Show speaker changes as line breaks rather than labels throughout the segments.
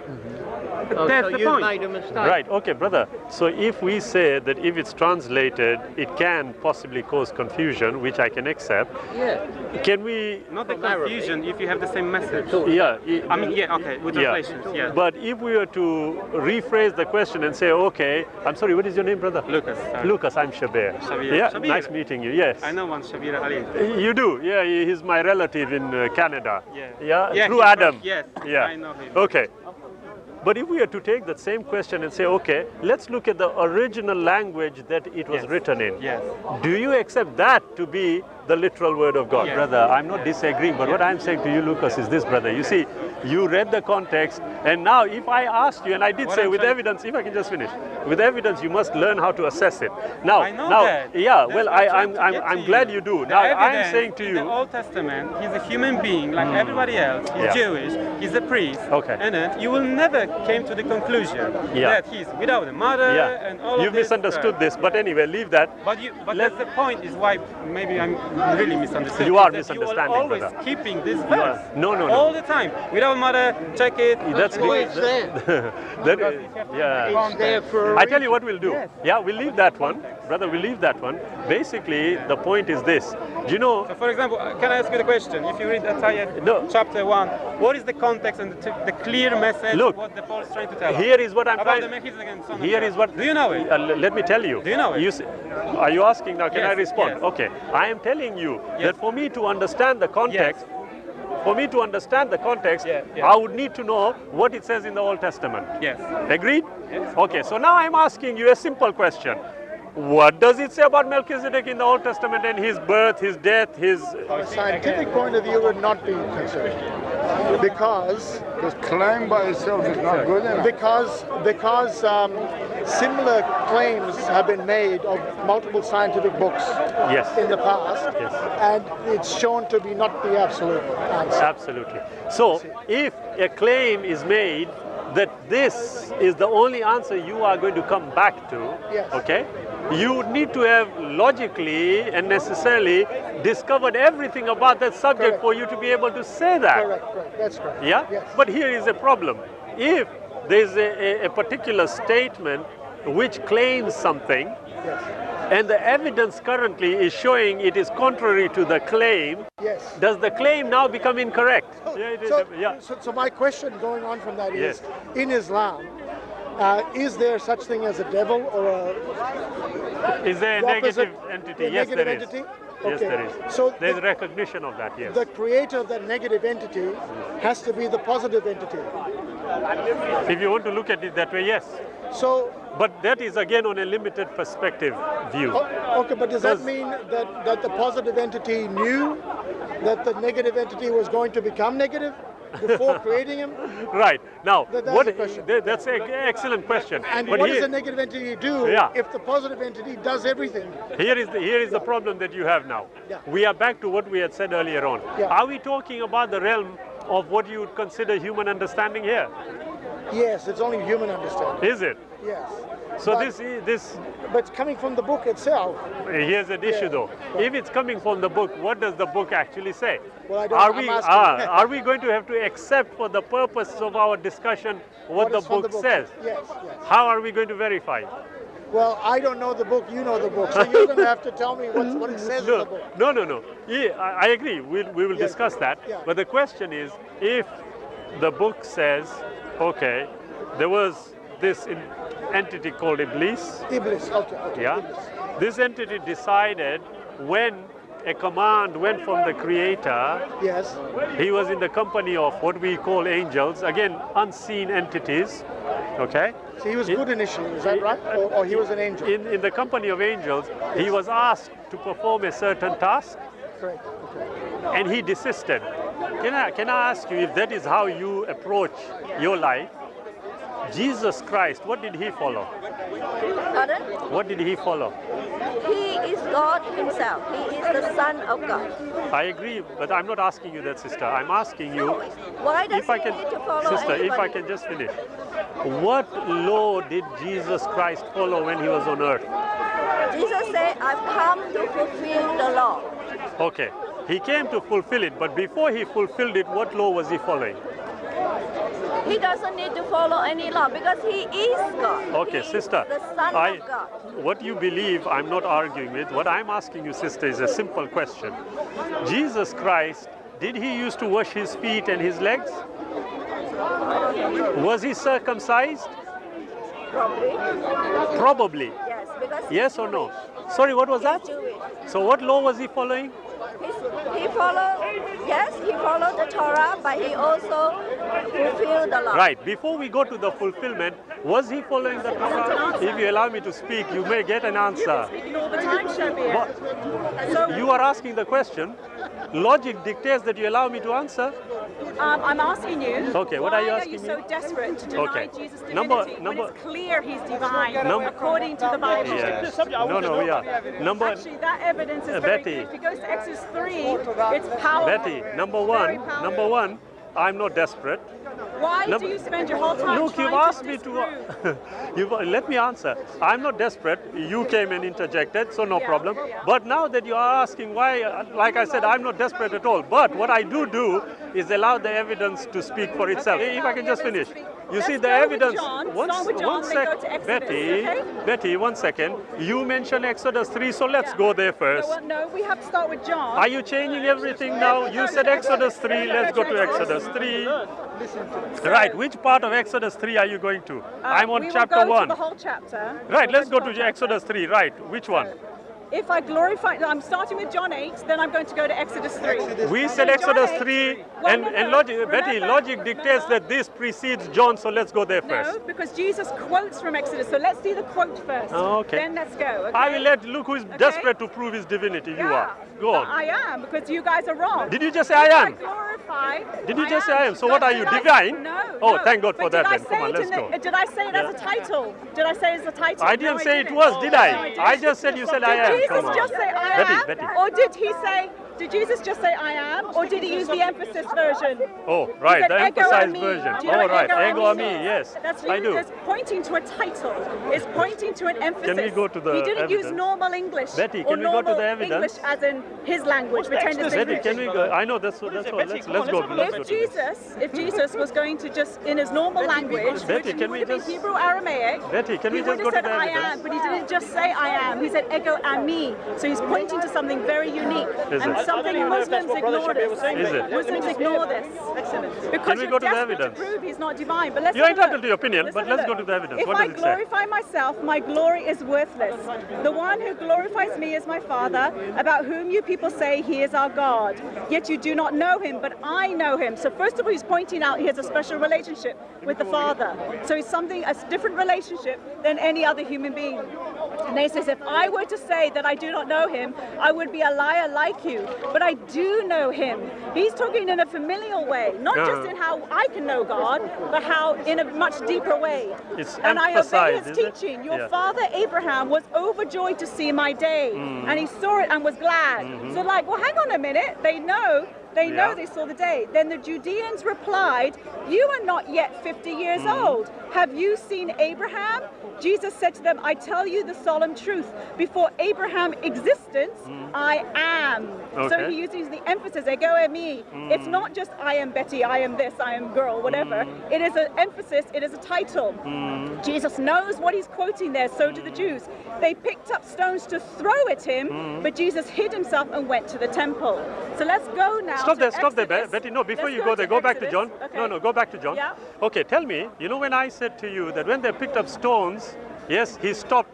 Oh,
That's
so
the
you've
point.
made a mistake.
Right, okay, brother. So if we say that if it's translated, it can possibly cause confusion, which I can accept,
Yeah.
can we...
Not the
From Arabic.
confusion if you have the same message.
Yeah.
I mean, yeah, okay, with
Yeah.
translations, yeah.
But if we were to rephrase the question and say, okay, I'm sorry, what is your name, brother?
Lucas.
Lucas, I'm Shabir.
Shabir.
Yeah,
Shabir.
nice meeting you, yes.
I know one, Shabir Ali.
You do, yeah, he's my relative in Canada.
Yeah. Yeah,
through
he's
Adam.
from- yes,
Yeah.
I know him.
Okay. But if we are to take that same question and say, okay, let's look at the original language that it was
Yes.
written in.
Yes.
Do you accept that to be the literal word of God?
Yes.
Brother, I'm not disagreeing, but what I'm saying to you, Lucas, is this, brother. You see, you read the context, and now if I asked you, and I did
What
say
I'm
with
trying-
evidence, if I can just finish, with evidence, you must learn how to assess it. Now,
I know
now,
that.
yeah,
That's
well,
what I'm trying to get
I'm
to
glad
you.
you do.
The
Now, I'm
evidence
saying to
in the
you,
Old Testament, he's a human being like everybody else. He's
Yeah.
Jewish. He's a priest.
Okay.
And then you will never came to the conclusion
Yeah.
that he's without a mother
yeah,
and all
you
of this.
misunderstood this, but anyway, leave that.
But that's the point. Is why maybe I'm really misunderstood.
You are
is that
misunderstanding,
You are always
brother.
keeping this
are-
verse.
no, no, no.
All the time. Without mother, check it.
That's
Well, it's there.
yeah.
It's there for a
I tell you what we'll do.
Yes.
Yeah, we'll leave that one. Brother, we'll leave that one. Basically, the point is this. Do you know,
So for example, can I ask you the question? If you read Isaiah
No.
chapter 1, what is the context and the clear message
Look,
what the Paul is trying to tell us?
here is what I'm
about
trying...
the Melchizedek and son of
Here
God?
is what...
Do you know it?
Let me tell you.
Do you know it?
Are you asking now? Can
Yes,
I respond?
yes.
Okay. I am telling you
Yes.
that for me to understand the context,
Yeah, yeah.
I would need to know what it says in the Old Testament.
Yes.
Agreed?
Yes.
Okay, so now I'm asking you a simple question. What does it say about Melchizedek in the Old Testament and his birth, his death, his...
From a scientific point of view, would not be concerned because
Claim by itself is not good enough.
similar claims have been made of multiple scientific books
Yes.
in the past,
Yes.
and it's shown to be not the absolute answer.
Absolutely. So, if a claim is made that this is the only answer you are going to come back to,
Yes.
okay, you need to have logically and necessarily discovered everything about that subject
Correct.
for you to be able to say that.
Correct. That's correct.
Yeah?
Yes.
But here is a problem. If there's a particular statement which claims something,
Yes.
and the evidence currently is showing it is contrary to the claim,
Yes.
does the claim now become incorrect? Yeah, it is. Yeah.
So my question going on from that is,
Yes.
in Islam, is there such thing as a devil or
Is there a
the opposite-
negative entity?
a
Yes,
negative
there is.
entity?
Yes,
Okay.
there is.
So
There's
the-
recognition of that, yes.
the creator of that negative entity has to be the positive entity?
If you want to look at it that way, yes.
So,
But that is again on a limited perspective view.
okay, but does that
Does-
mean that the positive entity knew that the negative entity was going to become negative before creating him?
Right. Now,
That's
what,
the question.
that's an excellent question.
And
But
what does
here-
the negative entity do
Yeah.
if the positive entity does everything?
Here is the problem that you have now.
Yeah.
We are back to what we had said earlier on.
Yeah.
Are we talking about the realm of what you would consider human understanding here?
Yes, it's only human understanding.
Is it?
Yes.
So
But-
this
But coming from the book itself,
here's an issue though.
Right.
If it's coming from the book, what does the book actually say?
Well, I don't-
are
I'm
we
asking.
are we going to have to accept for the purpose of our discussion what the
is from
book says?
Yes.
How are we going to verify?
Well, I don't know the book, you know the book, so you're going to have to tell me what it says in the book.
No. Yeah, I agree. We will
Yes.
discuss that.
Yeah.
But the question is, if the book says, okay, there was this entity called Iblis,
Iblis, okay.
yeah,
Iblis.
this entity decided when a command went from the Creator,
Yes,
he was in the company of what we call angels, again, unseen entities, okay?
so he was good initially, is that right? Or he was an angel?
In the company of angels, he was asked to perform a certain task,
Correct, okay.
and he desisted. Can I ask you if that is how you approach your life? Jesus Christ, what did he follow?
Pardon?
What did he follow?
He is God himself. He is the Son of God.
I agree, but I'm not asking you that, sister. I'm asking you,
Why does
if I
he
can,
need to follow
sister, if I
anybody?
can just finish. What law did Jesus Christ follow when he was on earth?
Jesus said, I've come to fulfill the law.
Okay, he came to fulfill it, but before he fulfilled it, what law was he following?
He doesn't need to follow any law because he is God.
Okay,
He
sister,
is the Son of God.
what you believe, I'm not arguing with. What I'm asking you, sister, is a simple question. Jesus Christ, did he used to wash his feet and his legs? Was he circumcised?
Probably.
Probably.
Yes, because
Yes or no? Sorry, what was that?
he's Jewish.
So what law was he following?
He followed, yes, he followed the Torah, but he also fulfilled the law.
Right. Before we go to the fulfillment, was he following the Torah? If you allow me to speak, you may get an answer.
Speaking all the time, Shabir.
What? You are asking the question. Logic dictates that you allow me to answer.
I'm asking you.
Okay, what are you asking
Why are you so desperate to deny
Okay.
Jesus' divinity
Number-
when it's clear he's divine
Number-
according to the Bible?
Yes. No, we are.
Actually, that evidence is very
Betty.
clear. If you go to Exodus 3, it's powerful.
Betty, number one, I'm not desperate.
Why do you spend your whole time
Look,
trying
you've asked me
disprove?
let me answer. I'm not desperate. You came and interjected, so no
Yeah,
problem.
yeah.
But now that you are asking why, like I said, I'm not desperate at all. But what I do is allow the evidence to speak for itself.
Okay,
If I can just
yeah, let's
finish.
speak.
You
Let's
see the
go with
evidence.
John. Start with John, then go to Exodus,
Betty, 1 second. You mentioned Exodus 3, so let's go there first.
No, we have to start with John.
Are you changing everything now? You said Exodus 3, let's go to Exodus 3. Right, which part of Exodus 3 are you going to? I'm on
we
chapter
will go
1.
To the whole chapter.
Right, let's go to Exodus 3. Right, which one?
If I glorify, I'm starting with John 8, then I'm going to go to Exodus 3.
We said
John
Exodus
8.
3,
Well,
and,
no,
and
no,
logic, Betty,
remember-
logic dictates that this precedes John, so let's go there first.
No, because Jesus quotes from Exodus, so let's do the quote first.
Oh, okay.
Then let's go. Okay?
I will look who's desperate to prove his divinity. You
Yeah,
are. Go
but
on.
I am, because you guys are wrong.
Did you just say I am?
Glorify.
Did you just say I am? So what are you, divine?
No.
Oh,
no.
thank God for
But
that
did I
then.
say
Come on,
it
let's
in the-
go.
Did I say it as a title? Did I say it as a title?
I didn't
No,
say it
didn't.
was, did
No,
I?
didn't.
I just said you said I am.
Did
Come
Jesus
on.
just say I am?
Betty.
Or did he say, did Jesus just say I am? Or did he use the emphasis version?
Oh, right,
said
the
ego
emphasized
me.
version.
Do you know
Oh,
what
right,
ego
ego
me
me,
means?
yes,
That's
I do.
It's pointing to a title. It's pointing to an emphasis.
we go to the
He didn't use
evidence?
normal English.
Betty,
or
can we go to
normal
the evidence?
English as in his language. Pretend it's
Betty,
English.
can we go? I know that's all. Let's go.
If Jesus was going to just in his normal language,
Betty,
which
can
would
we
have been
just-
Hebrew Aramaic,
Betty, can we
he
just
would
go
have
to
said
the
I
evidence?
am, but he didn't just say I am. He said ego ami. So he's pointing to something very unique
Is
and
it?
something Muslims ignore this.
Is it?
Muslims ignore this because
Can we
you're
go to the
desperate
evidence?
to prove he's not divine. But let's
You're
have a look.
entitled to your opinion, but
have a
let's go
look.
to the evidence.
If
What
I
does it say?
glorify myself, my glory is worthless. The one who glorifies me is my Father, about whom you people say he is our God. Yet you do not know him, but I know him. So first of all, he's pointing out he has a special relationship with the Father. So it's a different relationship than any other human being. And he says, if I were to say that I do not know him, I would be a liar like you. But I do know him. He's talking in a familial way, not just in how I can know God, but how in a much deeper way.
It's
And I obey
emphasized,
his
is it?
teaching. Your
Yeah.
father Abraham was overjoyed to see my day, and he saw it and was glad. So like, well, hang on a minute. They know they saw the day. Then the Judeans replied, you are not yet 50 years old. Have you seen Abraham? Jesus said to them, I tell you the solemn truth. Before Abraham's existence, I am. So
Okay.
he uses the emphasis, ego at me. It's not just I am Betty, I am this, I am girl, whatever. It is an emphasis, it is a title. Jesus knows what he's quoting there, so do the Jews. They picked up stones to throw at him, but Jesus hid himself and went to the temple. So let's go now.
Stop there,
Exodus.
Betty. No, before
Let's
you go there, go back to John.
Exodus.
No, go back to John.
Yeah.
Okay, tell me, you know when I said to you that when they picked up stones, yes, he stopped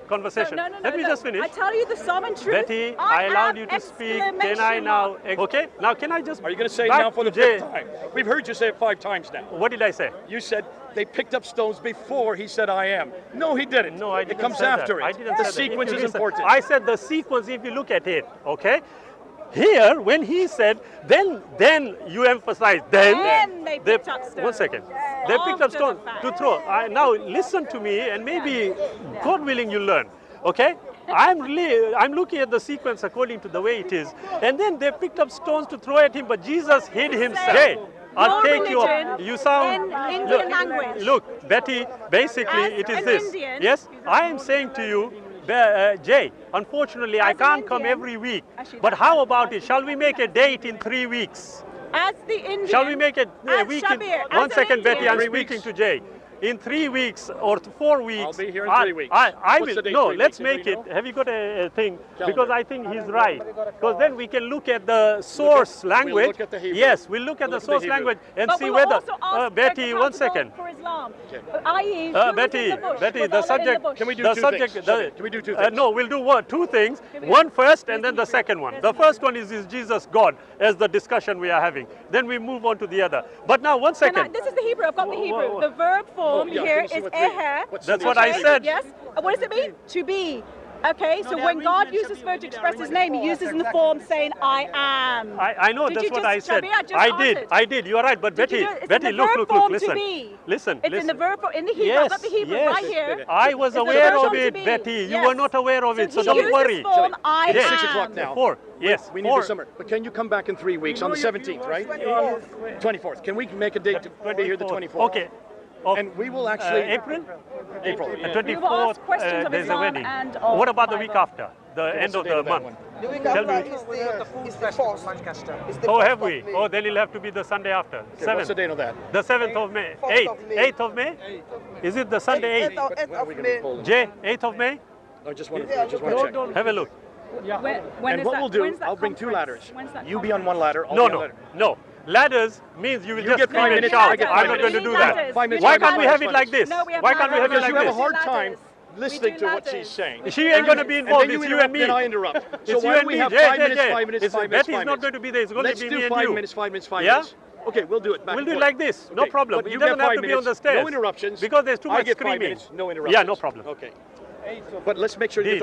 conversation.
No,
Let me just finish.
I tell you the solemn truth.
Betty, I allowed you to speak. Can I now? Okay, now can I just?
Are you going to say it
back
now for the
to Jay?
fifth time? We've heard you say it 5 times now.
What did I say?
You said they picked up stones before he said I am. No, he didn't.
No, I didn't.
It comes
say
after
that.
it.
I didn't
The
say that.
sequence
If
is
you listen-
important.
I said the sequence. If you look at it, okay. Here, when he said, then you emphasize,
Then they picked up stones.
1 second. They picked up
After
stones
the fact.
to throw. Now listen to me, and maybe, God willing, you learn. Okay? I'm looking at the sequence according to the way it is, and then they picked up stones to throw at him, but Jesus hid himself. Jay, I'll
Your
take you
religion
up. You sound.
in Indian language.
Look, Betty. Basically,
As
it is
an
this.
Indian-
Yes, I am saying to you. Jay, unfortunately, I
As an
can't come
Indian-
every week.
Actually,
But
that's
how
fine.
about it? Shall we make a date in 3 weeks?
As the Indian,
Shall we make it a
as
week?
Shabir, as
One
an
second, Betty.
Indian-
I'm
3
speaking
weeks.
to Jay. In 3 weeks or 4 weeks.
I'll be here in 3 weeks.
I
What's
will.
the date,
No,
3
let's
weeks?
make it.
Anybody know?
Have you got a thing?
Calendar.
Because I think he's right. Because then we can look at the source language.
look at the Hebrew.
Yes, we'll look at
We'll
the
look at the
source
Hebrew.
language and
But
see
we will
whether.
also ask
Betty,
those
one
accountable
second.
For Islam.
Okay.
I.e., who was in
Betty,
the bush?
Betty,
Was
the
Allah in
subject.
bush?
Can we do
the
two
subject,
things?
the-
Can we do two things?
No, we'll do two things. One first, and then the second one. The first one is Jesus God, as the discussion we are having. Then we move on to the other. But now, one second.
This is the Hebrew. I've got the Hebrew. The verb form
yeah,
here
can you see
is
what three-
eher.
what's
That's
the
what I
Hebrew?
said.
Yes. What does it mean? To be. Okay, so when God uses verb to express his name, he uses in the form saying, I am.
I know,
Did
that's
you
what
just-
I said.
Shabir, just
I did. You are right. But
Did you
Betty,
do it? It's in
Betty,
the
look,
verb
look,
form to
listen.
be.
Listen,
It's in the verb form, in the Hebrew. I've got the Hebrew
yes.
right here.
I was
It's in the
aware
verb
of
form to
it,
be.
Betty. You
Yes.
were not aware of it, so
he
don't
uses
worry.
form, I
It's
Yes.
6 o'clock
am.
now.
4. Yes.
We need
4.
the summer. But can you come back in 3 weeks on the 17th, right? 24th. Can we make a date to be here the 24th?
Okay.
And we will actually...
April?
April.
We will
24th,
ask questions of
there's a
Islam
wedding.
and of
What about the week
Bible.
after? The end
the
of
date
the
of that
month?
one?
The week
Tell
after
me.
is the 4th. It's the
Oh,
4th
have
of
we?
May.
Oh, then it'll have to be the Sunday after.
Okay, what's the
7th.
date of that?
The 7th of May.
4th
8th.
of May.
8th of May? Is it the Sunday 8th?
8th
When are we
of
going to be
May.
polling?
Jay, 8th of May?
I just want to check.
Have a look.
When
And
is
what
that-
we'll do,
when's that
I'll bring 2
conference?
ladders.
When's that
You be on one ladder, I'll
No,
be on
no,
ladder.
no. Ladders means you will just
get
scream
5
and
minutes,
shout.
I get
I'm
5
not going to
minutes.
do
5
that.
minutes.
Five minutes,
Why
five
can't we
minutes,
have it
five
like
minutes.
this?
No, we have
Why can't we have it
Because
like
you have a
this?
hard
Ladders.
time
We
listening
do
to what
ladders.
she's saying.
She ain't going to be
And
involved.
then
It's
you
you
interrupt,
and me.
then I interrupt. So
It's you
why don't
and
we
me.
have
Jay,
5
Jay,
minutes,
Jay.
5 minutes,
It's
5 minutes,
Betty's
5
not
minutes?
going to be there. It's going
Let's
to be
do
me and
5
you.
minutes, 5 minutes, 5
Yeah?
minutes. Okay, we'll do it. Back
We'll
and
do it
forth.
like this. No
Okay,
problem.
but
It
you
doesn't
get
have
5
to be on the
minutes,
stairs.
No interruptions.
Because there's too
I
much
get 5
screaming.
minutes, no interruptions.
Yeah, no problem.
Okay. But let's make sure you
Deal.
get